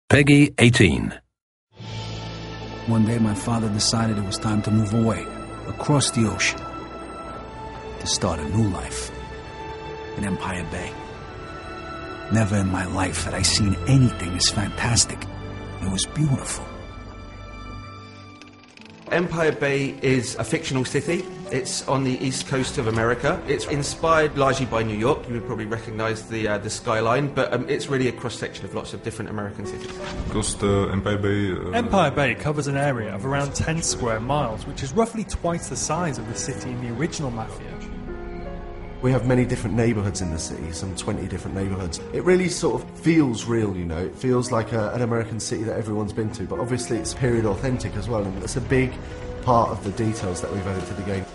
Peggy 18. One day my father decided it was time to move away, across the ocean, to start a new life in Empire Bay. Never in my life had I seen anything as fantastic. It was beautiful. Empire Bay is a fictional city. It's on the east coast of America. It's inspired largely by New York. You would probably recognise the skyline, but it's really a cross-section of lots of different American cities. Empire Bay covers an area of around 10 square miles, which is roughly twice the size of the city in the original Mafia. We have many different neighbourhoods in the city, some 20 different neighbourhoods. It really sort of feels real, you know. It feels like an American city that everyone's been to, but obviously it's period authentic as well, and it's a big part of the details that we've added to the game.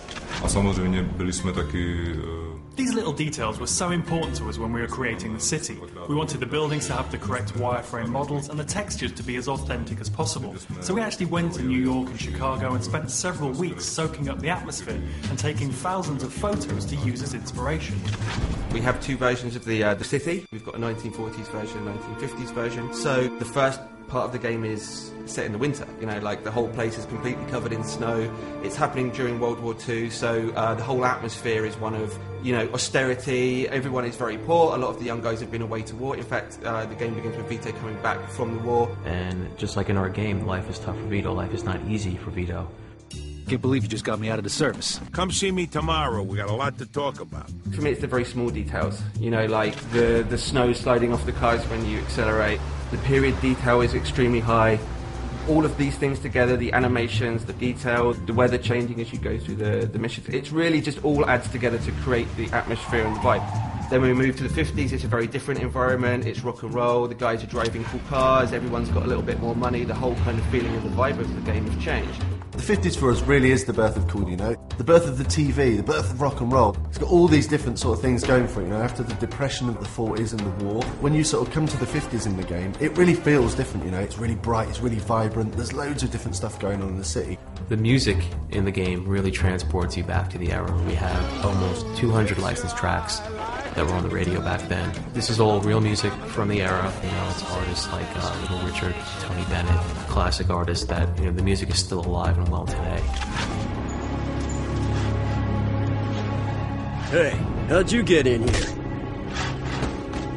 These little details were so important to us when we were creating the city. We wanted the buildings to have the correct wireframe models and the textures to be as authentic as possible. So we actually went to New York and Chicago and spent several weeks soaking up the atmosphere and taking thousands of photos to use as inspiration. We have two versions of the city. We've got a 1940s version, a 1950s version. So the first part of the game is set in the winter, you know, like the whole place is completely covered in snow. It's happening during World War II, so the whole atmosphere is one of, you know, austerity. Everyone is very poor. A lot of the young guys have been away to war. In fact, the game begins with Vito coming back from the war. And just like in our game, life is tough for Vito. Life is not easy for Vito. Can't believe you just got me out of the service. Come see me tomorrow. We got a lot to talk about. For me, it's the very small details. You know, like the snow sliding off the cars when you accelerate. The period detail is extremely high. All of these things together, the animations, the detail, the weather changing as you go through the missions, it's really just all adds together to create the atmosphere and the vibe. Then when we move to the 50s, it's a very different environment. It's rock and roll, the guys are driving cool cars, everyone's got a little bit more money, the whole kind of feeling and the vibe of the game has changed. The 50s for us really is the birth of cool, you know. The birth of the TV, the birth of rock and roll. It's got all these different sort of things going for it, you know. After the depression of the 40s and the war, when you sort of come to the 50s in the game, it really feels different, you know. It's really bright, it's really vibrant, there's loads of different stuff going on in the city. The music in the game really transports you back to the era. We have almost 200 licensed tracks that were on the radio back then. This is all real music from the era. You know, it's artists like Little Richard, Tony Bennett, classic artists that, you know, the music is still alive and well today. Hey, how'd you get in here?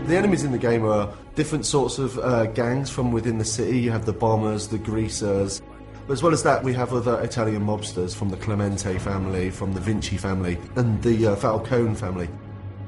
The enemies in the game are different sorts of gangs from within the city. You have the bombers, the greasers. But as well as that, we have other Italian mobsters from the Clemente family, from the Vinci family, and the Falcone family.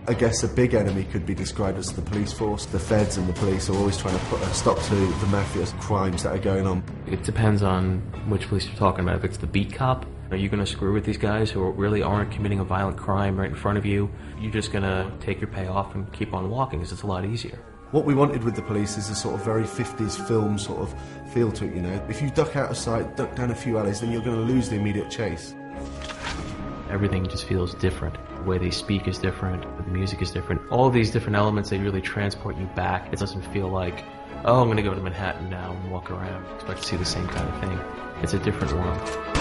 I guess a big enemy could be described as the police force. The feds and the police are always trying to put a stop to the mafia's crimes that are going on. It depends on which police you're talking about. If it's the beat cop, are you going to screw with these guys who really aren't committing a violent crime right in front of you? You're just going to take your payoff and keep on walking because it's a lot easier. What we wanted with the police is a sort of very 50s film sort of feel to it, you know. If you duck out of sight, duck down a few alleys, then you're going to lose the immediate chase. Everything just feels different. The way they speak is different, the music is different. All these different elements, they really transport you back. It doesn't feel like, oh, I'm going to go to Manhattan now and walk around. Expect to see the same kind of thing. It's a different world.